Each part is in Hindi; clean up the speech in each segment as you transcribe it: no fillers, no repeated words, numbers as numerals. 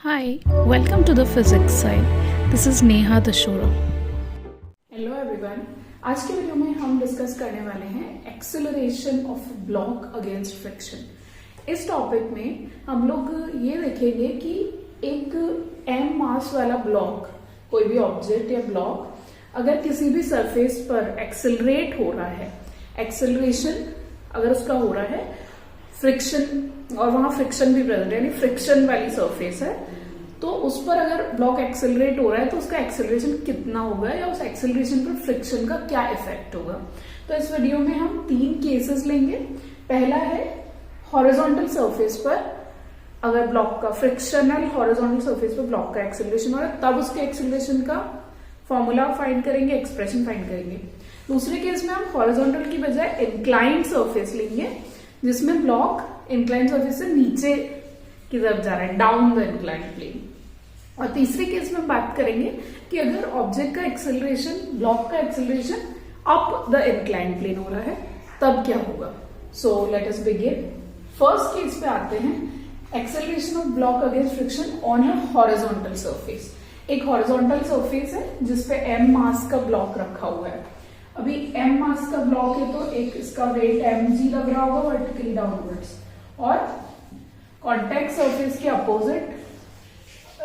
Hi, welcome to the physics side. This is Neha Dashora. Hello everyone, आज के वीडियो में हम डिस्कस करने वाले हैं acceleration of block against friction. इस टॉपिक में हम लोग ये देखेंगे कि एक m मास वाला ब्लॉक, कोई भी ऑब्जेक्ट या ब्लॉक अगर किसी भी सरफेस पर एक्सेलरेट हो रहा है, एक्सेलरेशन अगर उसका हो रहा है फ्रिक्शन, और वहां फ्रिक्शन भी प्रेजेंट है यानी फ्रिक्शन वाली सरफेस है, तो उस पर अगर ब्लॉक एक्सेलरेट हो रहा है तो उसका एक्सेलरेशन कितना होगा या उस एक्सेलरेशन पर फ्रिक्शन का क्या इफेक्ट होगा। तो इस वीडियो में हम 3 केसेस लेंगे। पहला है हॉरिजॉन्टल सरफेस पर अगर ब्लॉक का फ्रिक्शनल हॉरिजॉन्टल सरफेस पर ब्लॉक का एक्सेलरेशन हो रहा है, तब उसके एक्सेलरेशन का फॉर्मूला फाइंड करेंगे, एक्सप्रेशन फाइंड करेंगे। दूसरे केस में हम हॉरिजॉन्टल की बजाय इंक्लाइंड सरफेस लेंगे जिसमें ब्लॉक इंक्लाइंड सरफेस से नीचे की तरफ जा रहा है, डाउन द इंक्लाइंड प्लेन। और तीसरे केस में हम बात करेंगे कि अगर ऑब्जेक्ट का एक्सेलरेशन, ब्लॉक का acceleration up the inclined plane हो रहा है तब क्या होगा। So let us begin. First case पे आते हैं, acceleration of block against friction on a horizontal surface. एक हॉरिजॉन्टल सरफेस है जिसपे m मास का ब्लॉक रखा हुआ है। अभी m मास का ब्लॉक है तो एक इसका वेट mg लग रहा होगा वर्टिकली डाउनवर्ड्स, और कॉन्टेक्ट सरफेस के अपोजिट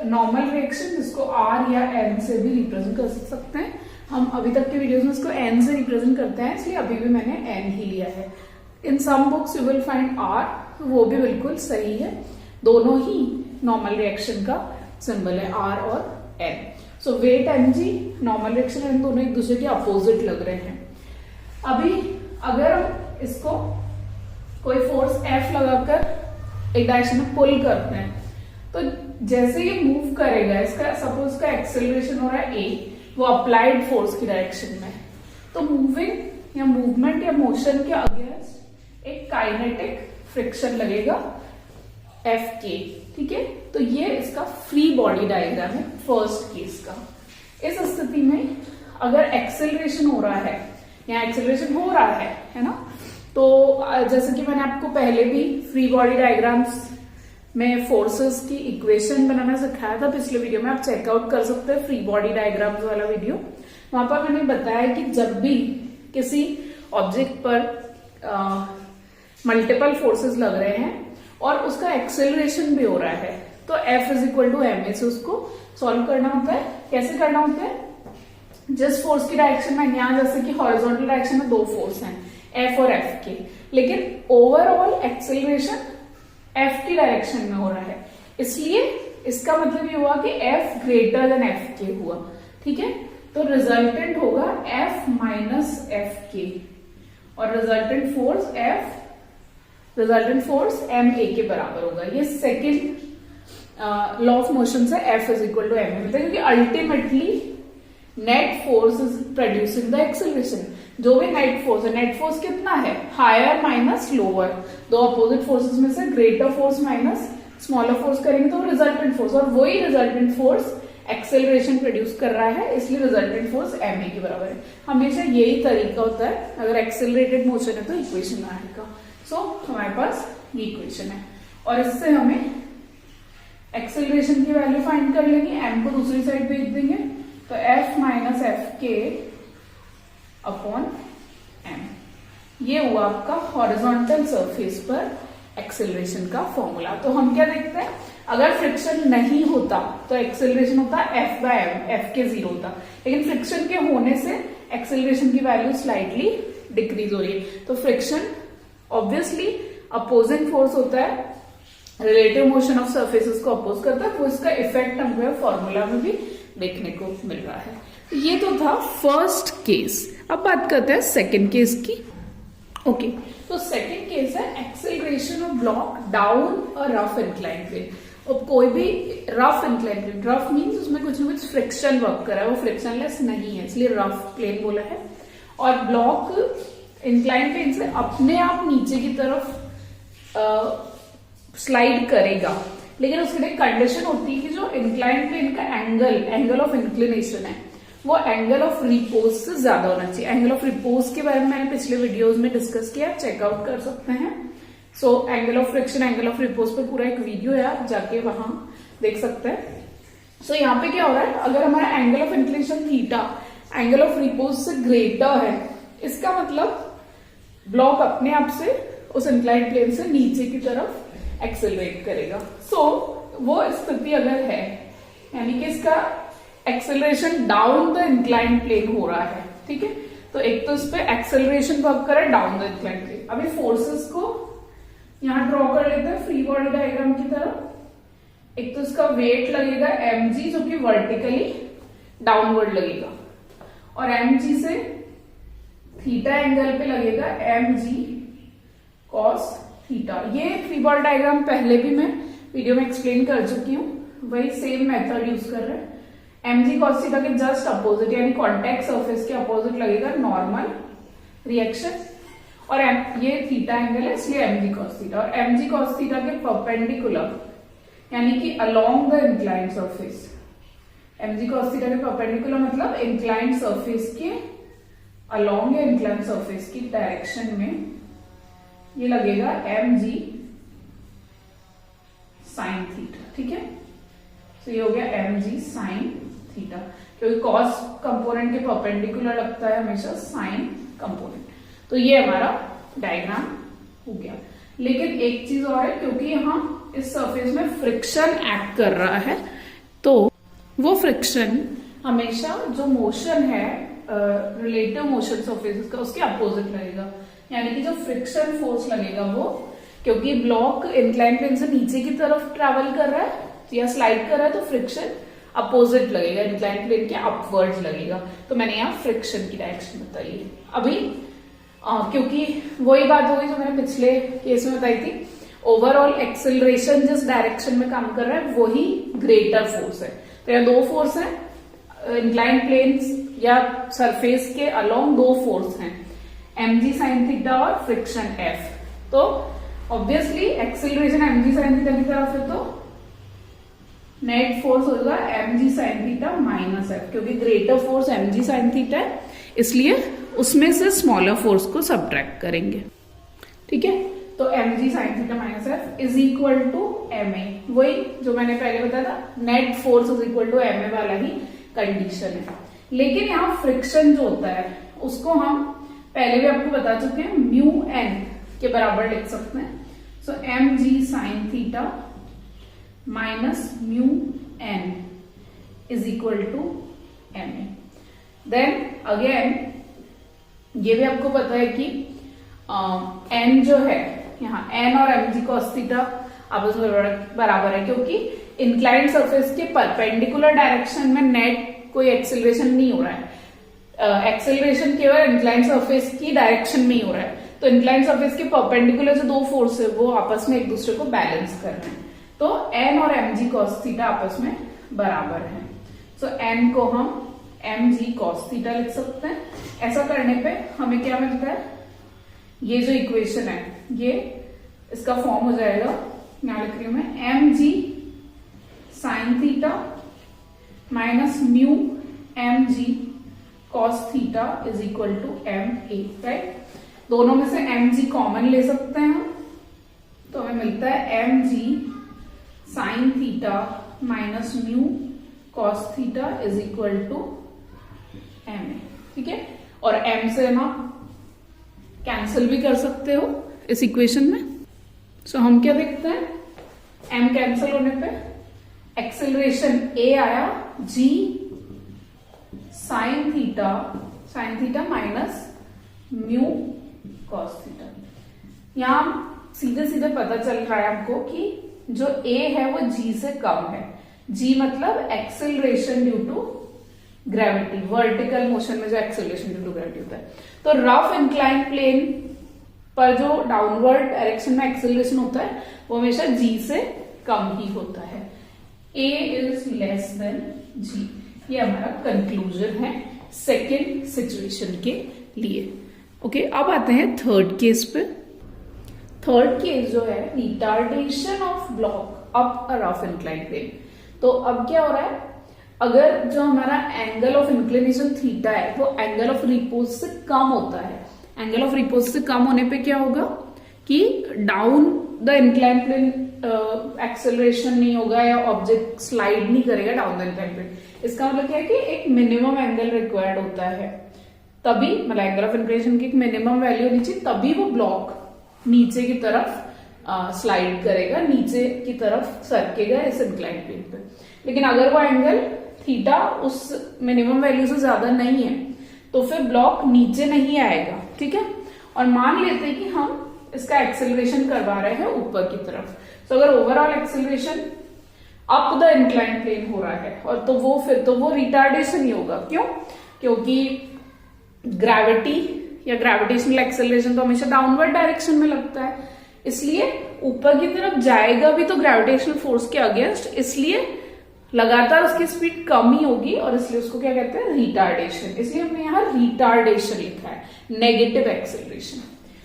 नॉर्मल रिएक्शन जिसको r या n से भी रिप्रेजेंट कर सकते हैं। हम अभी तक के वीडियोस में इसको n से रिप्रेजेंट करते हैं, इसलिए अभी भी मैंने n ही लिया है। In some books you will find r, तो वो भी बिल्कुल सही है। दोनों ही नॉर्मल रिएक्शन का सिंबल है, r और n। So weight mg, normal reaction, इन दोनों एक दूसरे के अपोजिट लग रहे हैं। अभी अगर हम इसको कोई फोर्स F लगाकर एक डायरेक्शन में पुल करते हैं तो जैसे ये मूव करेगा, इसका सपोज का एक्सेलरेशन हो रहा है a, वो अप्लाइड फोर्स की डायरेक्शन में, तो मूविंग या मूवमेंट या मोशन के अगेंस्ट एक काइनेटिक फ्रिक्शन लगेगा F के, ठीक है। तो ये इसका फ्री बॉडी डायग्राम है फर्स्ट केस का। इस स्थिति में अगर एक्सेलरेशन हो रहा है या एक्सेलरेशन हो रहा है ना, तो जैसे कि मैंने आपको पहले भी फ्री बॉडी डायग्राम्स में फोर्सेस की इक्वेशन बनाना सिखाया था पिछले वीडियो में, आप चेकआउट कर सकते हैं फ्री बॉडी डायग्राम्स वाला वीडियो। वहां पर मैंने बताया कि जब भी किसी ऑब्जेक्ट पर मल्टीपल फोर्सेस लग रहे हैं और उसका एक्सेलरेशन भी हो रहा है तो F is equal to ma से उसको सॉल्व करना होता है। कैसे करना होता है, जिस फोर्स की डायरेक्शन में, यहाँ जैसे कि हॉरिजॉन्टल डायरेक्शन में 2 फोर्स हैं F और F के, लेकिन ओवरऑल एक्सेलरेशन F की डायरेक्शन में हो रहा है, इसलिए इसका मतलब ये हुआ कि F ग्रेटर देन F के हुआ, ठीक है। तो रिजल्टेंट होगा F माइनस F के, और रिजल्टेंट फोर्स ma के बराबर होगा। ये सेकेंड लॉ ऑफ मोशन से F is equal to ma मिलता है, क्योंकि ultimately net force is producing the acceleration. जो भी नेट फोर्स है, नेट फोर्स कितना है, हायर माइनस लोअर, दो अपोजिट फोर्सेस में से greater force minus smaller force करेंगे तो रिजल्टेंट फोर्स, और वही रिजल्टेंट फोर्स एक्सेलरेशन प्रोड्यूस कर रहा है, इसलिए रिजल्टेंट फोर्स ma के बराबर है। हमेशा यही तरीका होता है अगर एक्सेलरेटेड मोशन है तो इक्वेशन बनाने का। सो हमारे पास ये इक्वेशन है, और इससे हमें एक्सेलरेशन की वैल्यू फाइंड कर लेंगे, m को दूसरी साइड भेज देंगे, तो F माइनस एफ के अपॉन m। ये हुआ आपका हॉरिजॉन्टल सरफेस पर एक्सेलरेशन का फॉर्मूला। तो हम क्या देखते हैं, अगर फ्रिक्शन नहीं होता तो एक्सेलरेशन होता F बाय m, F के 0 होता, लेकिन फ्रिक्शन के होने से एक्सेलरेशन की वैल्यू स्लाइटली डिक्रीज हो रही है। तो फ्रिक्शन ऑब्वियसली अपोजिंग फोर्स होता है, रिलेटिव मोशन ऑफ सरफेसेस को अपोज करता है, तो इसका इफेक्ट हमको फॉर्मूला में भी देखने को मिल रहा है। तो ये तो था फर्स्ट केस। अब बात करते हैं सेकंड केस की। ओके, तो सेकंड केस है acceleration of block down a rough incline plane. अब कोई भी rough incline plane, rough means उसमें कुछ ना कुछ फ्रिक्शन वर्क कर रहा है, वो फ्रिक्शनलेस नहीं है, इसलिए रफ प्लेन बोला है। और ब्लॉक इंक्लाइन प्लेन से अपने आप नीचे की तरफ स्लाइड करेगा, लेकिन उसके लिए कंडीशन होती है कि जो इंक्लाइन प्लेन का एंगल ऑफ इंक्लिनेशन है वो एंगल ऑफ रिपोज से ज्यादा होना चाहिए। एंगल ऑफ रिपोज के बारे में मैंने पिछले वीडियोस में डिस्कस किया, आप चेकआउट कर सकते हैं। So angle of friction, angle of repose पे पूरा एक वीडियो है, आप जाके वहां देख सकते हैं। सो यहाँ पे क्या हो रहा है, अगर हमारा angle of inclination theta angle of repose से ग्रेटर है, इसका मतलब ब्लॉक अपने आप से उस इंक्लाइंड प्लेन से नीचे की तरफ एक्सेलरेट करेगा। सो वो स्थिति अगर है, यानी कि इसका acceleration down the inclined plane हो रहा है, ठीक है, तो एक तो इस पे एक्सेलरेशन वर्क करे डाउन द इंक्लाइंड प्लेन। अभी फोर्सेस को यहां ड्रॉ कर लेते हैं फ्री बॉडी डायग्राम की तरह। एक तो इसका वेट लगेगा mg, जो कि वर्टिकली डाउनवर्ड लगेगा, और mg से थीटा एंगल पे लगेगा mg cos थीटा। ये फ्री बॉडी डायग्राम पहले भी मैं वीडियो में एक्सप्लेन कर चुकी हूँ, वही सेम मेथड यूज कर रहे हैं। mg cos थीटा के जस्ट अपोजिट यानी कॉन्टेक्ट सरफेस के अपोजिट लगेगा नॉर्मल रिएक्शन, और ये थीटा एंगल है इसलिए mg cos थीटा, और mg cos थीटा के परपेंडिकुलर यानी कि along the inclined surface. mg cos theta के परपेंडिकुलर मतलब इंक्लाइंड सरफेस के अलोंग इंक्लाइंड सरफेस की डायरेक्शन में ये लगेगा mg sin थीटा, ठीक है। तो ये हो गया mg sin थीटा, क्योंकि cos कंपोनेंट के परपेंडिकुलर लगता है हमेशा sin कंपोनेंट। तो ये हमारा डायग्राम हो गया। लेकिन एक चीज और है, क्योंकि यहाँ इस सरफेस में फ्रिक्शन एक्ट कर रहा है, तो वो फ्रिक्शन हमेशा जो मोशन है रिलेटिव मोशन सरफेसेस का उसके अपोजिट लगेगा। यानी कि जो फ्रिक्शन फोर्स लगेगा वो, क्योंकि ब्लॉक इंक्लाइन प्लेन से नीचे की तरफ ट्रेवल कर रहा है या स्लाइड कर रहा है, तो फ्रिक्शन अपोजिट लगेगा, इंक्लाइन प्लेन के अपवर्ड्स लगेगा। तो मैंने यहाँ फ्रिक्शन की डायरेक्शन बताई है। अभी क्योंकि वही बात होगी जो मैंने पिछले केस में बताई थी, ओवरऑल एक्सेलरेशन जिस डायरेक्शन में काम कर रहा है वही ग्रेटर फोर्स है। तो यहाँ दो फोर्स है, इंक्लाइन प्लेन्स या सरफेस के अलोंग दो फोर्स हैं, mg sin थीटा और फ्रिक्शन F। तो obviously acceleration mg sin theta की तरफ है, तो नेट फोर्स होगा mg sin theta minus F, क्योंकि greater force mg sin theta है, इसलिए उसमें से स्मॉलर फोर्स को सब्ट्रैक्ट करेंगे, ठीक है। तो mg sin theta minus F is equal to ma, वही जो मैंने पहले बताया था, net force is equal to ma वाला ही कंडीशन है। लेकिन यहाँ फ्रिक्शन जो होता है उसको हम पहले भी आपको बता चुके हैं, म्यू n के बराबर लिख सकते हैं। So mg sin theta minus mu n is equal to ma। Then again ये भी आपको पता है कि n जो है यहाँ n और mg cos थीटा आपस में बराबर है, क्योंकि इंक्लाइंड सरफेस के परपेंडिकुलर डायरेक्शन में नेट कोई एक्सेलरेशन नहीं हो रहा है, एक्सेलरेशन केवल इंक्लाइंड सरफेस की डायरेक्शन में ही हो रहा है। तो इंक्लाइंड सरफेस के परपेंडिकुलर जो दो फोर्स है वो आपस में एक दूसरे को बैलेंस कर रहे हैं, तो n और mg cos थीटा आपस में बराबर है। सो n को हम mg cos थीटा लिख सकते हैं। ऐसा करने पे हमें क्या मिलता है, ये जो इक्वेशन है ये इसका फॉर्म हो जाएगा, यहाँ लिख रही हूं मैं, mg sin theta minus mu mg cos theta is equal to ma, right. दोनों में से mg कॉमन ले सकते हैं हम, तो हमें मिलता है mg sin theta minus mu cos theta is equal to ma, ठीक है। और m से हम कैंसिल भी कर सकते हो इस इक्वेशन में। सो हम क्या देखते हैं, m कैंसिल होने पे एक्सेलरेशन a आया g sin theta minus mu cos theta. यहां सीधे सीधे पता चल रहा है आपको कि जो a है वो g से कम है। g मतलब acceleration due to gravity, vertical motion में जो एक्सेलरेशन ड्यू टू ग्रेविटी होता है। तो रफ इंक्लाइन प्लेन पर जो डाउनवर्ड डायरेक्शन में एक्सेलरेशन होता है वो हमेशा g से कम ही होता है, a is less than g। ये हमारा कंक्लूजन है सेकेंड सिचुएशन के लिए। ओके, अब आते हैं थर्ड केस पे। थर्ड केस जो है retardation of block up a rough incline plane. तो अब क्या हो रहा है, अगर जो हमारा एंगल ऑफ इंक्लिनेशन थीटा है वो एंगल ऑफ रिपोज से कम होता है, एंगल ऑफ रिपोज से कम होने पे क्या होगा कि down the incline plane acceleration नहीं होगा या ऑब्जेक्ट स्लाइड नहीं करेगा डाउन द इंक्लाइन प्लेन। इसका मतलब क्या है कि एक मिनिमम एंगल रिक्वायर्ड होता है, तभी मतलब एंगल ऑफ इंक्लिनेशन की एक मिनिमम वैल्यू होनी चाहिए, तभी वो ब्लॉक नीचे की तरफ स्लाइड करेगा, नीचे की तरफ सरकेगा इस इंक्लाइन प्लेन पे। लेकिन अगर वो एंगल थीटा उस मिनिमम वैल्यू से ज्यादा नहीं है तो फिर ब्लॉक नीचे नहीं आएगा, ठीक है। और मान लेते हैं कि हम इसका एक्सेलरेशन करवा रहे हैं ऊपर की तरफ, तो अगर overall acceleration up the incline plane हो रहा है और तो वो फिर तो वो रिटार्डेशन ही होगा। क्यों? क्योंकि ग्रेविटी या ग्रेविटेशनल एक्सेलरेशन तो हमेशा डाउनवर्ड डायरेक्शन में लगता है, इसलिए ऊपर की तरफ जाएगा भी तो ग्रेविटेशनल फोर्स के अगेंस्ट, इसलिए लगातार उसकी स्पीड कम ही होगी और इसलिए उसको क्या कहते हैं, रिटार्डेशन। इसलिए हमने यहाँ रिटार्डेशन लिखा है, नेगेटिव एक्सेलरेशन।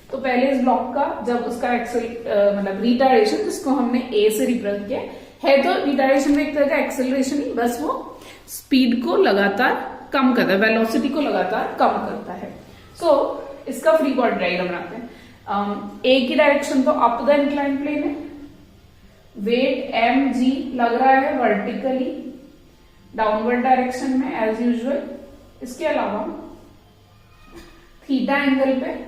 तो पहले इस ब्लॉक का जब उसका मतलब रिटार्डेशन, जिसको हमने ए से रिप्रेजेंट किया है, तो रिटार्डेशन में एक तरह का एक्सेलरेशन ही, बस वो स्पीड को लगातार कम करता है, वेलोसिटी को लगातार कम करता है। सो इसका फ्री बॉडी डायग्राम बनाते हैं। ए की डायरेक्शन तो अप द इंक्लाइन प्लेन है, वेट एम जी लग रहा है वर्टिकली डाउनवर्ड डायरेक्शन में एज यूजुअल। इसके अलावा थीटा एंगल पे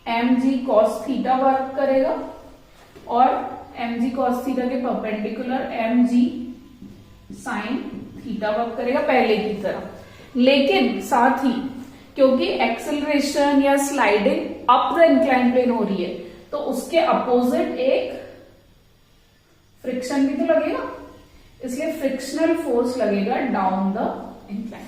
एम जी कॉस थीटा वर्क करेगा और एम जी कॉस थीटा के परपेंडिकुलर एम जी साइन थीटा वर्क करेगा पहले की तरह। लेकिन साथ ही क्योंकि एक्सेलरेशन या sliding up the incline plane हो रही है तो उसके अपोजिट एक फ्रिक्शन भी तो लगेगा, इसलिए फ्रिक्शनल फोर्स लगेगा डाउन द इंक्लाइन।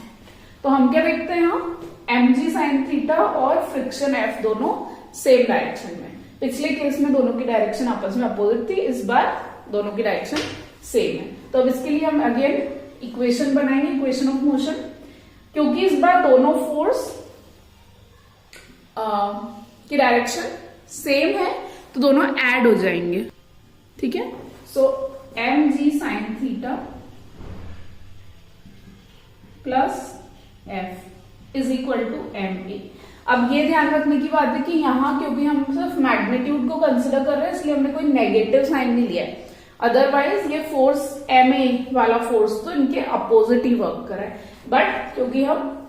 तो हम क्या देखते हैं यहाँ, एम जी साइन थीटा और फ्रिक्शन एफ दोनों सेम डायरेक्शन में। पिछले केस में दोनों की डायरेक्शन आपस में अपोजिट थी, इस बार दोनों की डायरेक्शन सेम है। तो अब इसके लिए हम अगेन इक्वेशन बनाएंगे, इक्वेशन ऑफ मोशन। क्योंकि इस बार दोनों फोर्स की डायरेक्शन सेम है तो दोनों ऐड हो जाएंगे, ठीक है। So M ji sine theta plus F is equal to M A. अब ये ध्यान रखने की बात है कि यहाँ क्योंकि हम सिर्फ मैग्नीट्यूड को कंसिडर कर रहे हैं, इसलिए हमने कोई नेगेटिव साइन नहीं लिया है। अदरवाइज ये फोर्स एम ए वाला फोर्स तो इनके अपोजिट ही वर्क कर रहा है, बट क्योंकि हम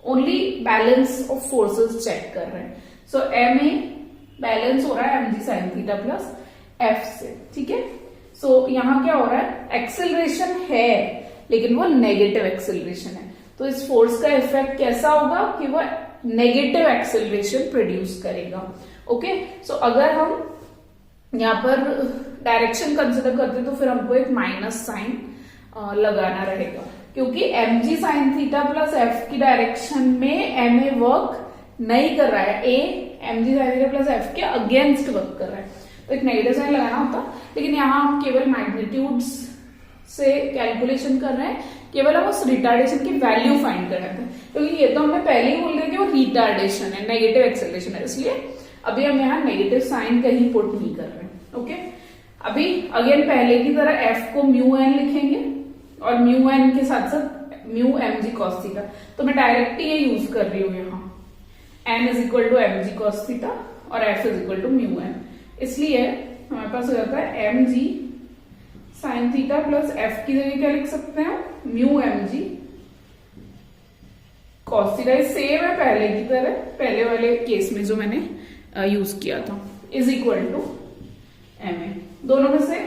only balance of forces check कर रहे हैं, सो एम ए बैलेंस हो रहा है M G sine theta plus F से, ठीक है। सो यहाँ क्या हो रहा है, एक्सेलरेशन है लेकिन वो नेगेटिव एक्सेलरेशन है, तो इस फोर्स का इफेक्ट कैसा होगा कि वो नेगेटिव एक्सेलरेशन प्रोड्यूस करेगा। ओके, सो अगर हम यहाँ पर डायरेक्शन कंसिडर करते तो फिर हमको एक माइनस साइन लगाना रहेगा, क्योंकि एम जी साइन थीटा प्लस एफ की डायरेक्शन में एम ए वर्क नहीं कर रहा है, a m ji sine theta plus F के अगेंस्ट वर्क कर रहा है, तो एक नेगेटिव साइन लगाना होता। लेकिन यहाँ हम केवल मैग्नीट्यूड्स से कैलकुलेशन कर रहे हैं, केवल हम उस रिटार्डेशन की वैल्यू फाइंड कर रहे थे, क्योंकि ये तो हमने पहले ही बोल दिया कि वो रिटार्डेशन है, नेगेटिव एक्सेलरेशन है, इसलिए अभी हम यहाँ नेगेटिव साइन कहीं पुट नहीं कर रहे हैं। ओके, अभी अगेन पहले की तरह एफ को म्यू एन लिखेंगे और म्यू एन के साथ साथ म्यू एम जी कॉस थीटा, तो मैं डायरेक्ट ये यूज कर रही हूँ यहाँ, N is equal to M ji cos theta और F is equal to mu N, इसलिए हमारे पास हो जाता है M G sine theta plus F की जगह क्या लिख सकते हैं, म्यू एम जी कॉस थीटा, सेम है पहले की तरह, पहले वाले केस में जो मैंने यूज किया था, is equal to M a. दोनों में से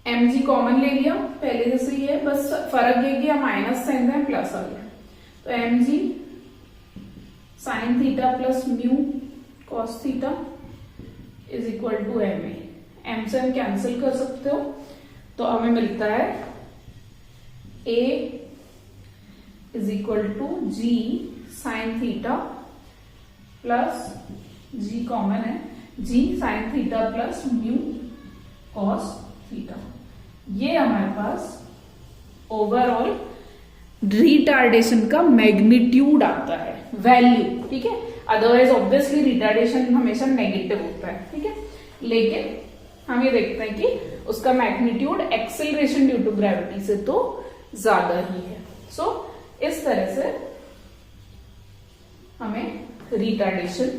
एम जी कॉमन ले लिया, पहले जैसे ही है, बस फर्क ये किया माइनस साइन था प्लस आ गया, तो m ji sine theta plus mu cos theta is equal to M a. M से हम कैंसिल कर सकते हो, तो हमें मिलता है A is equal to G sine theta plus G common है, G sine theta plus mu cos theta. ये हमारे पास ओवरऑल रिटार्डेशन का मैग्नीट्यूड आता है, वैल्यू, ठीक है। अदरवाइज ऑब्वियसली रिटार्डेशन हमेशा नेगेटिव होता है, ठीक है, लेकिन हम ये देखते हैं कि उसका magnitude acceleration due to gravity से तो ज्यादा ही है। सो इस तरह से हमें रिटार्डेशन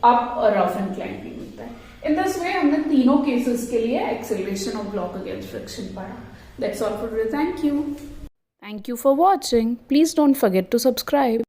अप और रफ इंक्लाइन मिलता है। इन दिस वे हमने तीनों केसेस के लिए acceleration of block against friction पढ़ा। That's all for today. Thank you. Thank you for watching. Please don't forget to subscribe.